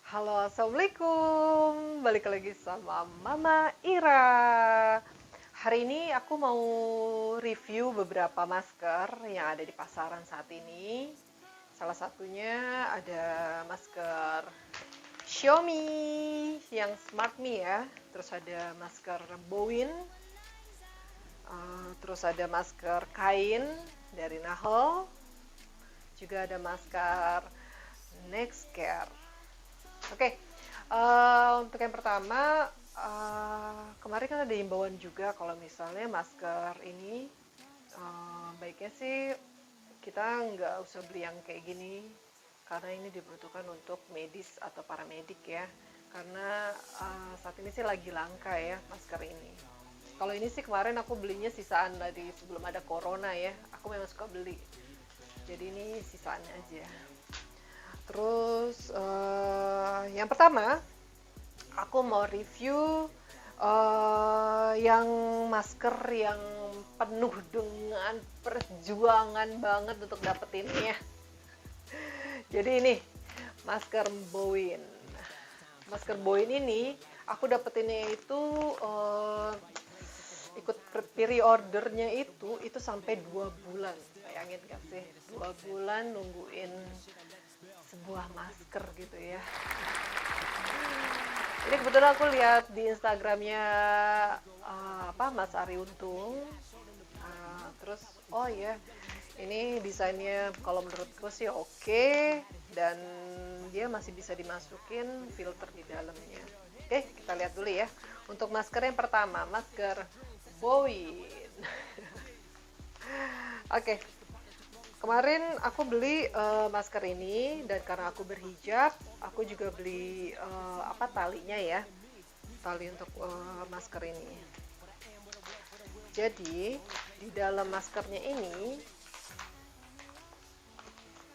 Halo, assalamualaikum. Balik lagi sama Mama Ira. Hari ini aku mau review beberapa masker yang ada di pasaran saat ini. Salah satunya ada masker Xiaomi yang Smart Me ya. Terus ada masker Bowen. Terus ada masker kain dari Nahel. Juga ada masker Nextcare. Oke, untuk yang pertama, kemarin kan ada himbauan juga kalau misalnya masker ini baiknya sih kita nggak usah beli yang kayak gini karena ini dibutuhkan untuk medis atau paramedik ya. Karena saat ini sih lagi langka ya masker ini. Kalau ini sih kemarin aku belinya sisaan dari sebelum ada corona ya. Aku memang suka beli. Jadi ini sisaan aja. Terus yang pertama aku mau review yang masker yang penuh dengan perjuangan banget untuk dapetinnya. Jadi ini masker Bowen. Masker Bowen ini aku dapetinnya itu ikut pre-ordernya itu sampai 2 bulan. Bayangin gak sih? 2 bulan nungguin sebuah masker gitu ya. Ini kebetulan aku lihat di Instagramnya Mas Ari Untung. Terus oh ya, ini desainnya kalau menurutku sih oke, dan dia masih bisa dimasukin filter di dalamnya. Oke, kita lihat dulu ya. Untuk masker yang pertama, masker Bowen. Oke, kemarin aku beli masker ini, dan karena aku berhijab, aku juga beli talinya ya, tali untuk masker ini. Jadi di dalam maskernya ini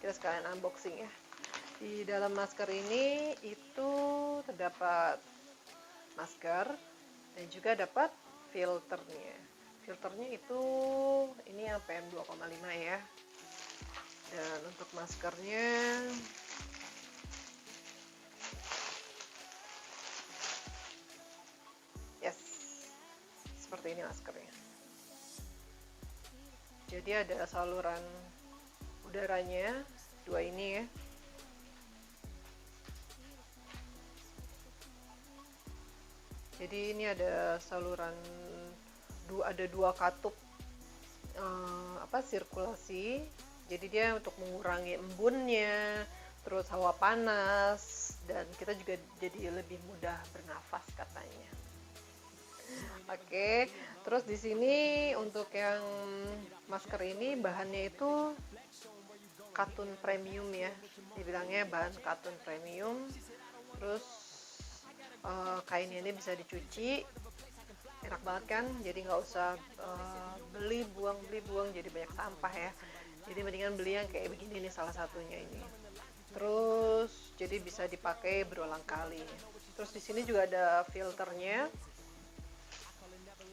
kita sekalian unboxing ya. Di dalam masker ini itu terdapat masker dan juga dapat filternya. Filternya itu ini yang PM2,5 ya. Dan untuk maskernya yes, seperti ini maskernya. Jadi ada saluran udaranya, dua ini ya. Jadi ini ada saluran, ada dua katup sirkulasi. Jadi dia untuk mengurangi embunnya, terus hawa panas, dan kita juga jadi lebih mudah bernafas katanya. Oke, terus di sini untuk yang masker ini bahannya itu katun premium ya, dibilangnya bahan katun premium. Terus kainnya ini bisa dicuci, enak banget kan, jadi nggak usah beli buang jadi banyak sampah ya. Jadi mendingan beli yang kayak begini nih, salah satunya ini. Terus jadi bisa dipakai berulang kali. Terus di sini juga ada filternya.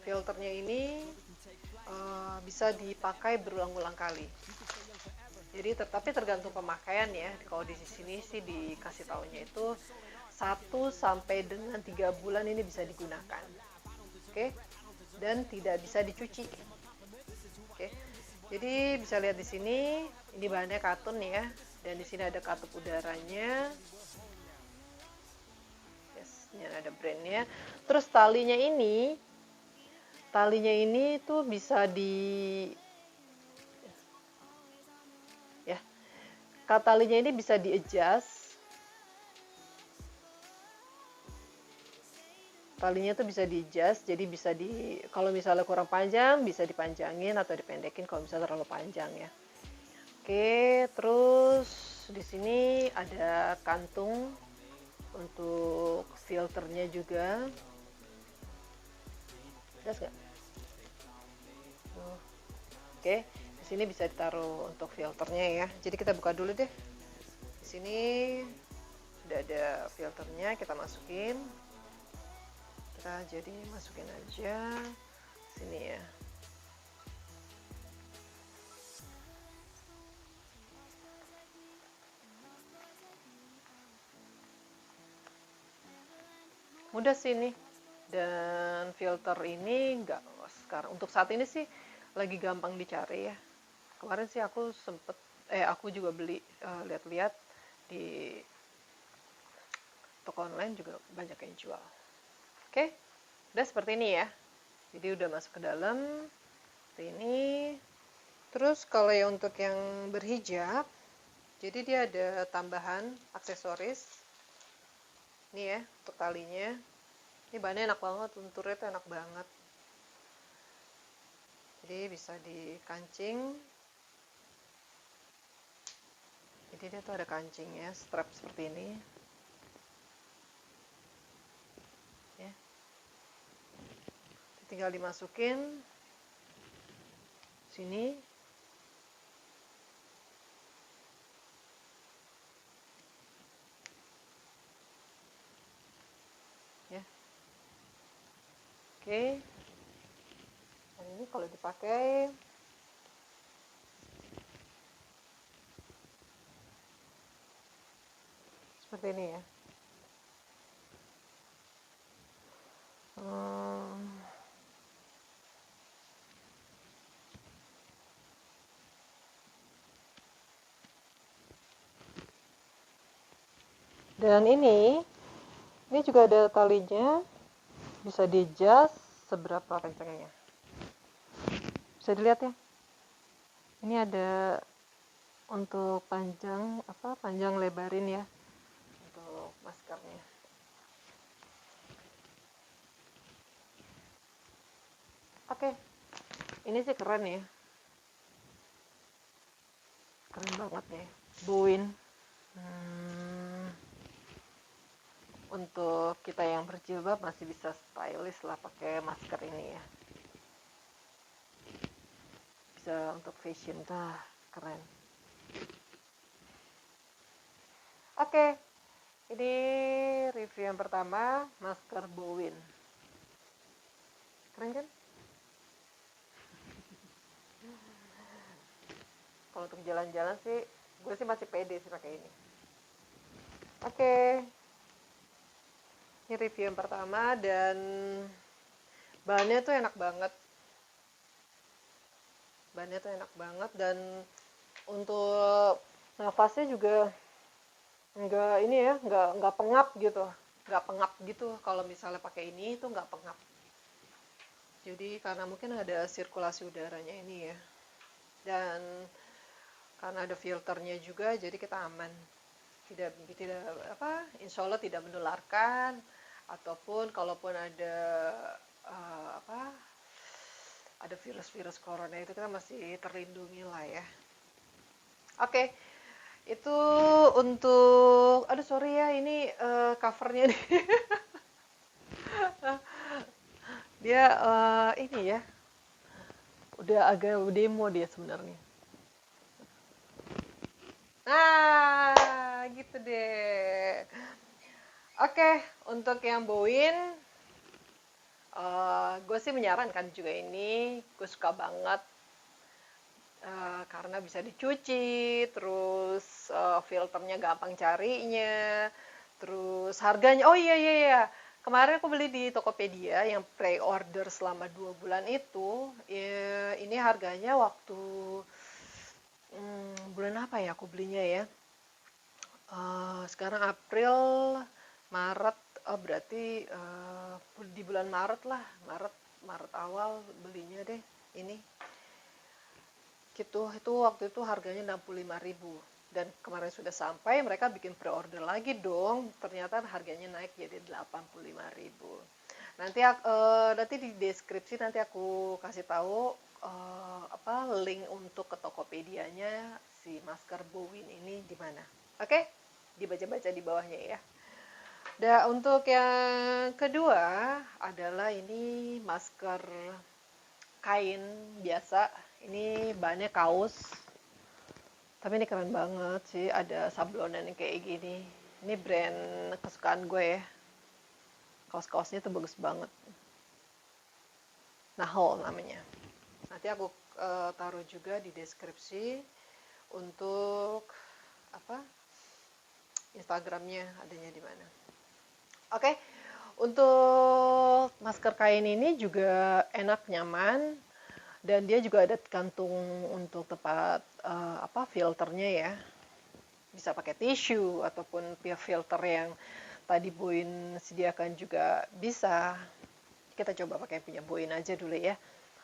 Filternya ini bisa dipakai berulang-ulang kali. Jadi tetapi tergantung pemakaian ya. Kalau di sini sih dikasih taunya itu 1 sampai dengan 3 bulan ini bisa digunakan. Oke. Dan tidak bisa dicuci. Oke. Jadi bisa lihat di sini, ini bahannya katun ya, dan di sini ada katup udaranya. Yes, ini ada brandnya. Terus talinya tuh bisa ya, talinya ini bisa di-adjust. Talinya tuh bisa di-adjust, jadi bisa kalau misalnya kurang panjang bisa dipanjangin atau dipendekin kalau misalnya terlalu panjang ya. Oke, terus di sini ada kantung untuk filternya juga. Jelas nggak? Oke, di sini bisa ditaruh untuk filternya ya. Jadi kita buka dulu deh. Di sini udah ada filternya, kita masukin. Kita jadi masukin aja sini ya. mudah sih ini. Dan filter ini nggak, sekarang untuk saat ini sih lagi gampang dicari ya. Kemarin sih aku sempet aku juga beli, lihat-lihat di toko online juga banyak yang jual. Oke, udah seperti ini ya. Jadi udah masuk ke dalam seperti ini. Terus kalau yang untuk yang berhijab, jadi dia ada tambahan aksesoris. Ini ya untuk talinya. Ini bahannya enak banget, lunturnya tuh enak banget. Jadi bisa dikancing. Jadi dia tuh ada kancingnya, strap seperti ini. Ya. Tinggal dimasukin sini. Ya. Oke. Dan ini kalau dipakai seperti ini ya. Dan ini juga ada talinya, bisa di-adjust seberapa kencangnya. Bisa dilihat ya. Ini ada untuk panjang lebarin ya untuk maskernya. Oke, ini sih keren ya, keren banget nih, Bowen. Untuk kita yang berjilbab masih bisa stylish lah pakai masker ini ya. Bisa untuk fashion, keren. Oke, ini review yang pertama, masker Bowen. Keren kan? Kalau untuk jalan-jalan sih, gue sih masih pede sih pakai ini. Oke, ini review yang pertama dan bahannya tuh enak banget. Bahannya tuh enak banget dan untuk nafasnya juga nggak pengap gitu. Kalau misalnya pakai ini itu nggak pengap. Jadi karena mungkin ada sirkulasi udaranya ini ya. Dan karena ada filternya juga, jadi kita aman. Tidak insya Allah tidak menularkan, ataupun kalaupun ada ada virus-virus corona itu kita masih terlindungi lah ya. Oke, itu untuk, aduh sorry ya ini covernya nih. Dia ini ya, udah agak demo dia sebenarnya. Nah, gitu deh. Oke, untuk yang Bowen, gue sih menyarankan juga ini. Gue suka banget karena bisa dicuci, terus filternya gampang carinya, terus harganya. Oh iya, kemarin aku beli di Tokopedia yang pre-order selama 2 bulan itu. Ya, ini harganya waktu bulan apa ya aku belinya ya? Sekarang April, Maret, berarti di bulan Maret lah, Maret awal belinya deh ini. Gitu, itu waktu itu harganya 65.000 dan kemarin sudah sampai, mereka bikin pre-order lagi dong, ternyata harganya naik jadi 85.000. Nanti di deskripsi nanti aku kasih tahu link untuk ke Tokopedia-nya si masker Bowen ini di mana. Oke? Dibaca-baca di bawahnya ya. Dan untuk yang kedua adalah ini masker kain biasa. Ini bahannya kaos. Tapi ini keren banget sih, ada sablonan yang kayak gini. Ini brand kesukaan gue ya. Kaos-kaosnya tuh bagus banget. Nahol namanya. Nanti aku taruh juga di deskripsi untuk Instagramnya adanya di mana. Oke, Untuk masker kain ini juga enak, nyaman, dan dia juga ada gantung untuk tempat filternya ya. Bisa pakai tisu ataupun filter yang tadi Boin sediakan juga bisa. Kita coba pakai punya Boin aja dulu ya.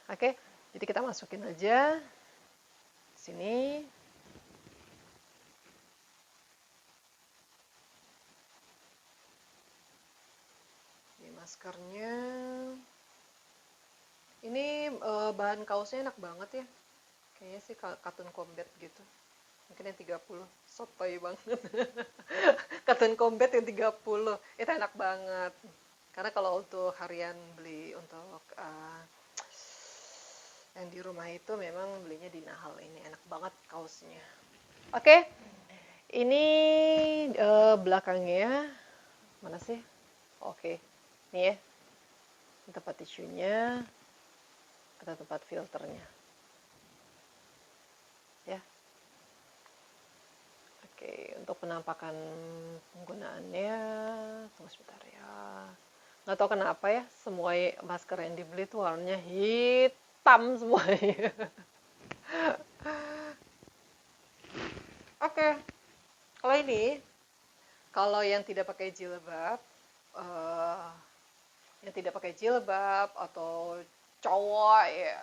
Oke, jadi kita masukin aja sini. Ini maskernya. Ini bahan kaosnya enak banget ya. Kayaknya sih Cotton Combat gitu. Mungkin yang 30. Sotoy banget. Cotton Combat yang 30. Itu enak banget. Karena kalau untuk harian beli untuk yang di rumah itu memang belinya di Nahal. Ini enak banget kaosnya. Oke. Ini belakangnya. Mana sih? Oke. Nih ya. Tempat tisunya. Ada tempat filternya. Ya. Oke, untuk penampakan penggunaannya, tunggu sebentar ya. Nggak tahu kenapa ya, semua masker yang dibeli tuh warnanya hitam semuanya. Oke, kalau ini, kalau yang tidak pakai jilbab, atau cowok ya,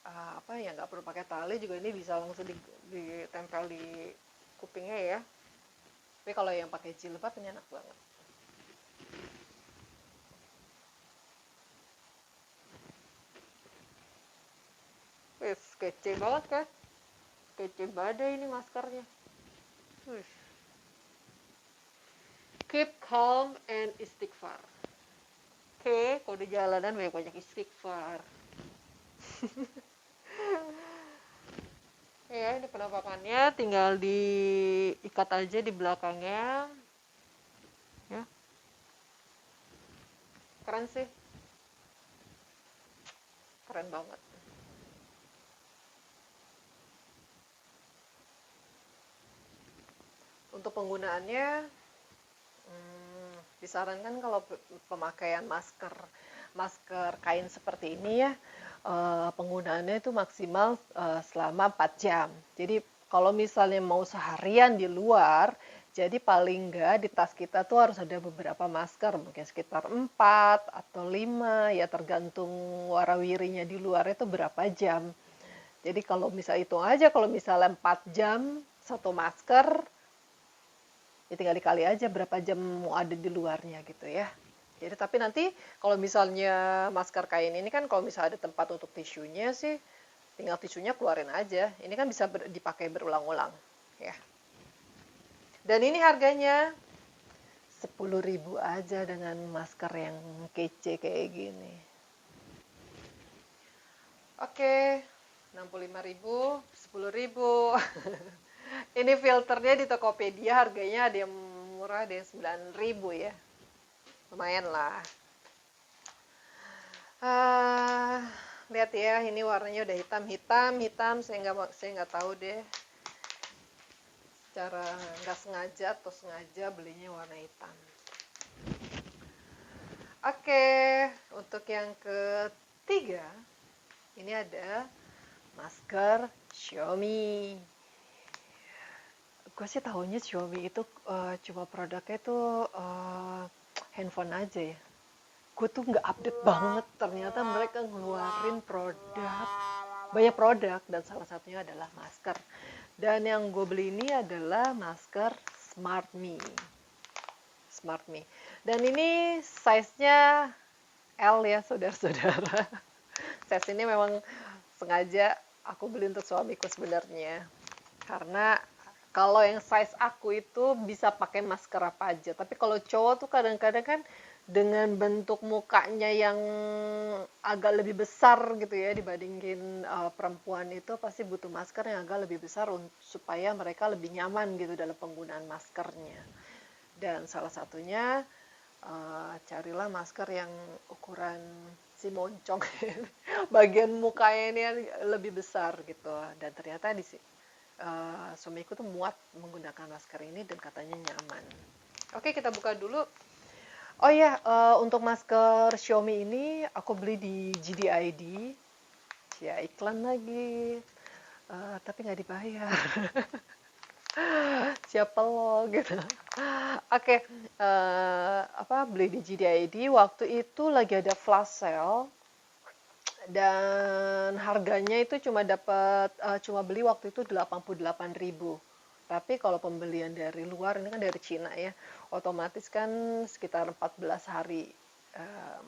apa ya, nggak perlu pakai tali juga ini bisa langsung ditempel di kupingnya ya. Tapi kalau yang pakai jilbab ini enak banget. Wih, kece banget kan? Kece badai ini maskernya. Wih. Keep calm and istighfar. Oke, kalau di jalanan banyak istighfar. Ya, ini penampakannya tinggal diikat aja di belakangnya. Ya. Keren sih. Keren banget. Untuk penggunaannya, disarankan kalau pemakaian masker kain seperti ini ya, penggunaannya itu maksimal selama 4 jam. Jadi kalau misalnya mau seharian di luar, jadi paling enggak di tas kita tuh harus ada beberapa masker, mungkin sekitar 4 atau 5, ya tergantung warawirinya di luar itu berapa jam. Jadi kalau misalnya hitung aja, kalau misalnya 4 jam satu masker, ya tinggal dikali aja berapa jam mau ada di luarnya gitu ya. Jadi tapi nanti kalau misalnya masker kain ini kan kalau misalnya ada tempat untuk tisunya sih, tinggal tisunya keluarin aja. Ini kan bisa dipakai berulang-ulang ya. Dan ini harganya 10.000 aja dengan masker yang kece kayak gini. Oke, 65.000, 10.000. Ini filternya di Tokopedia harganya ada yang murah, ada yang 9.000 ya. Lumayan lah. Lihat ya, ini warnanya udah hitam. Saya nggak tahu deh. Secara nggak sengaja atau sengaja belinya warna hitam. Oke, untuk yang ketiga, ini ada masker Xiaomi. Gue sih tahunya Xiaomi itu cuma produknya itu handphone aja ya. Gue tuh nggak update banget, ternyata mereka ngeluarin banyak produk, dan salah satunya adalah masker. Dan yang gue beli ini adalah masker Smart Me. Dan ini size-nya L ya saudara-saudara. Size ini memang sengaja aku beli untuk suamiku sebenarnya, karena kalau yang size aku itu bisa pakai masker apa aja. Tapi kalau cowok tuh kadang-kadang kan dengan bentuk mukanya yang agak lebih besar gitu ya dibandingin perempuan, itu pasti butuh masker yang agak lebih besar supaya mereka lebih nyaman gitu dalam penggunaan maskernya. Dan salah satunya carilah masker yang ukuran si moncong. Bagian mukanya ini lebih besar gitu. Dan ternyata suamiku tuh muat menggunakan masker ini dan katanya nyaman. Oke, kita buka dulu. Oh ya, untuk masker Xiaomi ini aku beli di JDID. Ya iklan lagi. Tapi nggak dibayar. Siapa lo gitu. Oke, apa beli di JDID waktu itu lagi ada flash sale dan harganya itu cuma beli waktu itu 88.000. Tapi kalau pembelian dari luar ini kan dari Cina ya, otomatis kan sekitar 14 hari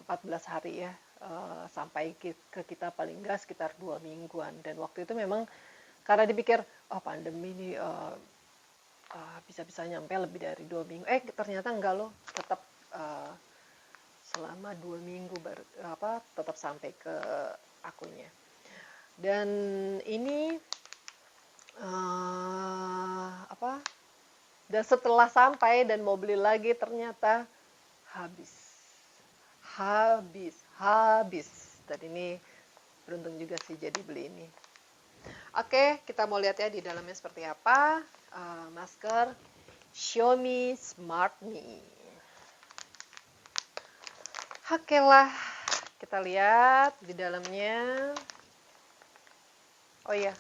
14 hari ya, sampai ke kita paling nggak sekitar 2 mingguan. Dan waktu itu memang karena dipikir oh pandemi ini bisa-bisa nyampe lebih dari 2 minggu, ternyata enggak loh, tetap uh, selama 2 minggu baru tetap sampai ke akunnya. Dan ini apa dan setelah sampai dan mau beli lagi ternyata habis habis. Dan ini beruntung juga sih jadi beli ini. Oke, kita mau lihat ya di dalamnya seperti apa. Masker Xiaomi Smart Me. Oke lah, kita lihat di dalamnya. Oh iya,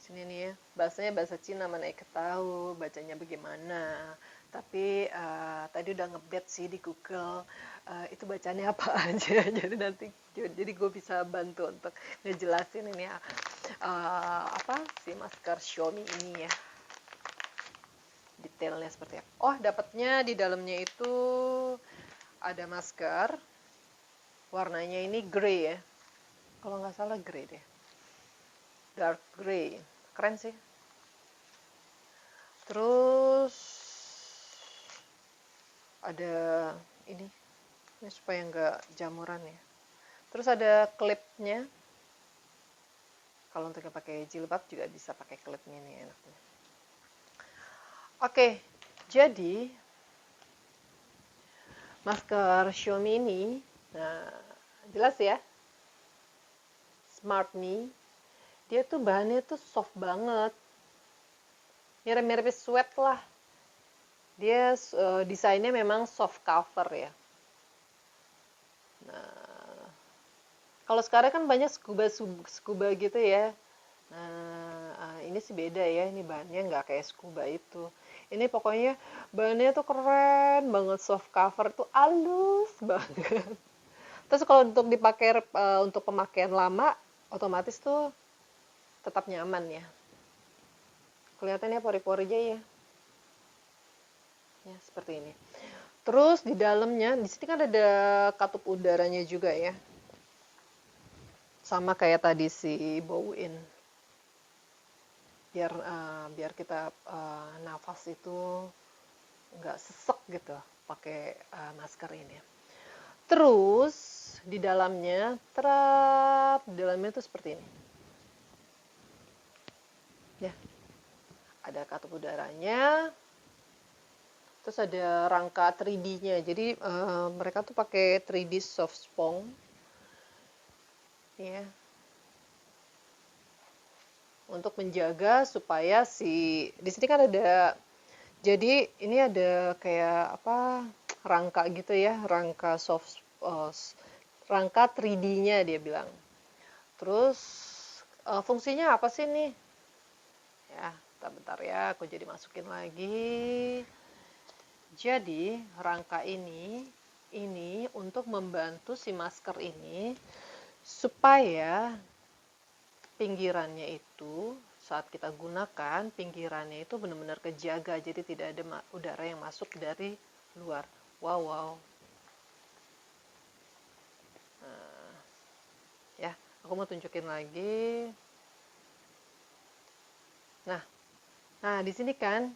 sini nih ya. Bahasanya bahasa Cina, mana Eka tahu bacanya bagaimana. Tapi tadi udah ngebet sih di Google. Itu bacanya apa aja. jadi gue bisa bantu untuk ngejelasin ini ya. Apa si masker Xiaomi ini ya. Detailnya seperti apa. Oh, dapatnya di dalamnya itu ada masker. Warnanya ini grey ya. Kalau nggak salah grey deh. Dark grey. Keren sih. Terus ada ini supaya nggak jamuran ya. Terus ada klipnya. Kalau untuk yang pakai jilbab juga bisa pakai klipnya nih enaknya. Oke, jadi masker Xiaomi ini, nah jelas ya, Smart Me, dia tuh bahannya tuh soft banget, mirip-mirip sweat lah. Dia desainnya memang soft cover ya. Nah, kalau sekarang kan banyak scuba gitu ya. Nah, ini sih beda ya. Ini bahannya nggak kayak scuba itu. Ini pokoknya bahannya tuh keren banget, soft cover tuh halus banget. Terus kalau untuk dipakai untuk pemakaian lama, otomatis tuh tetap nyaman ya. Kelihatannya pori-porinya ya. Ya, seperti ini. Terus di dalamnya, di sini kan ada katup udaranya juga ya. Sama kayak tadi si Bowin. Biar kita nafas itu nggak sesek gitu pakai masker ini. Terus di dalamnya itu seperti ini. Ya, ada katup udaranya. Terus ada rangka 3D-nya. Jadi mereka tuh pakai 3D soft spong. Ya. Untuk menjaga supaya di sini kan ada, jadi ini ada kayak apa, rangka gitu ya, rangka 3D-nya dia bilang. Terus fungsinya apa sih nih? Ya, bentar ya, aku jadi masukin lagi. Jadi rangka ini untuk membantu si masker ini supaya pinggirannya itu saat kita gunakan, pinggirannya itu benar-benar kejaga, jadi tidak ada udara yang masuk dari luar. Wow. Nah, ya, aku mau tunjukin lagi. Nah, di sini kan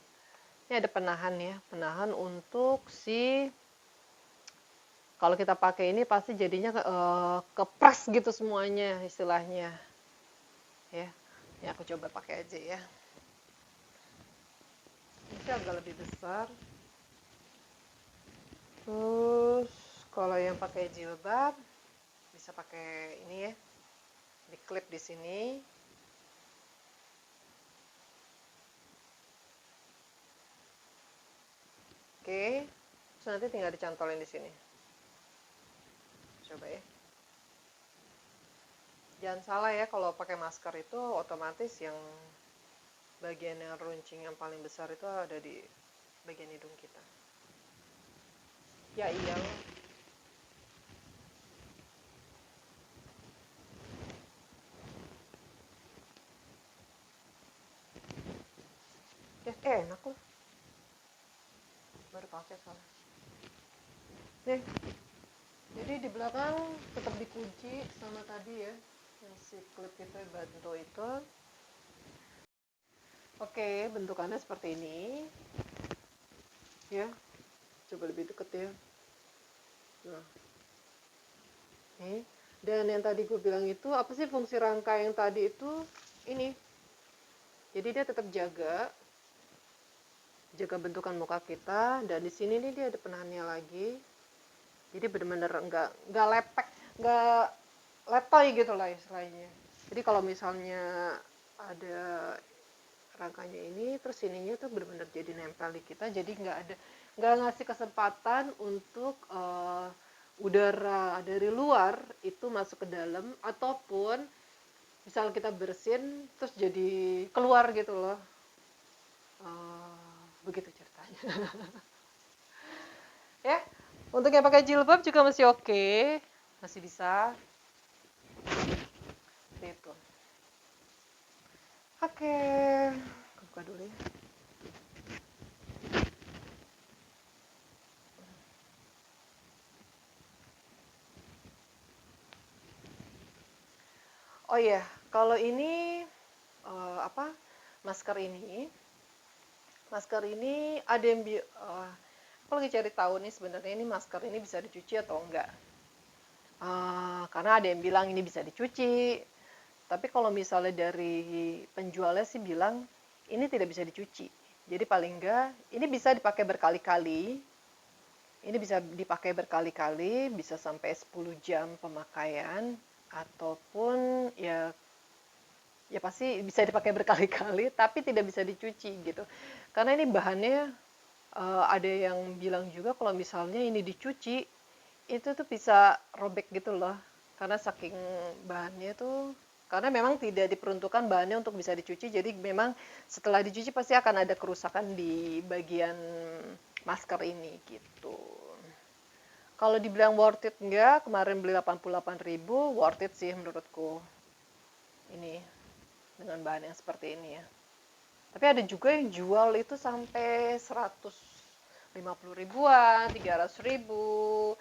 ini ada penahan ya, penahan untuk kalau kita pakai ini pasti jadinya kepres gitu semuanya istilahnya. Ya, ini aku coba pakai aja ya. Ini agak lebih besar. Terus kalau yang pakai jilbab bisa pakai ini ya, diklip di sini. Oke, terus nanti tinggal dicantolin di sini. coba ya. Jangan salah ya, kalau pakai masker itu otomatis yang bagian yang runcing yang paling besar itu ada di bagian hidung kita. Ya iya. Ya, enak loh. Baru pakai soalnya. Nih, jadi di belakang tetap dikunci sama tadi ya, yang si klip itu bantu itu. Oke, bentukannya seperti ini. Ya, coba lebih deket ya. Nah, nih. Dan yang tadi gue bilang itu, apa sih fungsi rangka yang tadi itu? Ini. Jadi dia tetap jaga bentukan muka kita, dan di sini nih dia ada penahannya lagi. Jadi bener-bener nggak lepek, nggak letoy gitu lah istilahnya. Jadi kalau misalnya ada rangkanya ini, terus ininya tuh bener-bener jadi nempel di kita, jadi nggak ngasih kesempatan untuk udara dari luar itu masuk ke dalam, ataupun misal kita bersin terus jadi keluar gitu loh. Begitu ceritanya. Ya, untuk yang pakai jilbab juga masih oke, masih bisa. Seperti itu. Oke, buka dulu ya. Oh iya, kalau ini apa? Masker ini ada yang aku lagi cari tahu nih sebenarnya ini masker ini bisa dicuci atau enggak. Karena ada yang bilang ini bisa dicuci, tapi kalau misalnya dari penjualnya sih bilang ini tidak bisa dicuci. Jadi paling enggak ini bisa dipakai berkali-kali. Ini bisa dipakai berkali-kali, bisa sampai 10 jam pemakaian, ataupun ya pasti bisa dipakai berkali-kali, tapi tidak bisa dicuci gitu. Karena ini bahannya ada yang bilang juga kalau misalnya ini dicuci itu tuh bisa robek gitu loh. Karena saking bahannya tuh, karena memang tidak diperuntukkan bahannya untuk bisa dicuci, jadi memang setelah dicuci pasti akan ada kerusakan di bagian masker ini gitu. Kalau dibilang worth it enggak, kemarin beli 88.000, worth it sih menurutku. Ini dengan bahan yang seperti ini ya. Tapi ada juga yang jual itu sampai 150 ribuan, 300 ribu.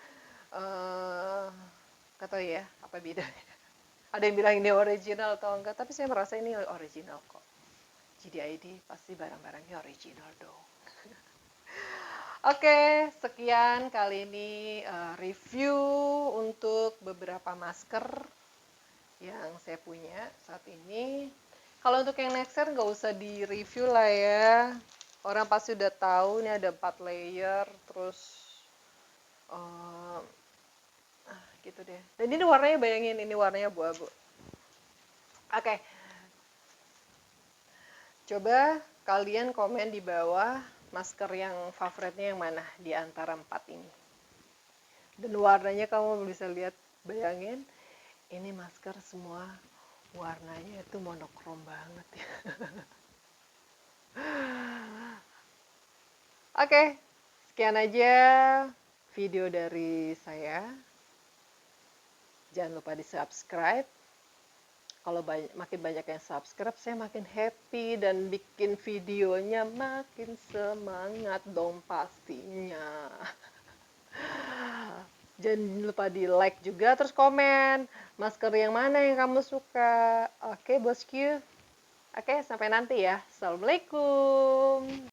Kata ya, apa bedanya? Ada yang bilang ini original atau enggak, tapi saya merasa ini original kok. GDID pasti barang-barangnya original dong. Oke, sekian kali ini review untuk beberapa masker yang saya punya saat ini. Kalau untuk yang next year nggak usah di review lah ya. Orang pasti udah tahu ini ada 4 layer, terus gitu deh. Dan ini warnanya, bayangin ini warnanya abu-abu. Oke. Coba kalian komen di bawah masker yang favoritnya yang mana di antara 4 ini. Dan warnanya kamu bisa lihat, bayangin ini masker semua warnanya itu monokrom banget ya. Oke, sekian aja video dari saya. Jangan lupa di subscribe. Kalau makin banyak yang subscribe, saya makin happy dan bikin videonya makin semangat dong pastinya. Jangan lupa di like juga, terus komen masker yang mana yang kamu suka. Oke, bosku. Oke, sampai nanti ya. Assalamualaikum.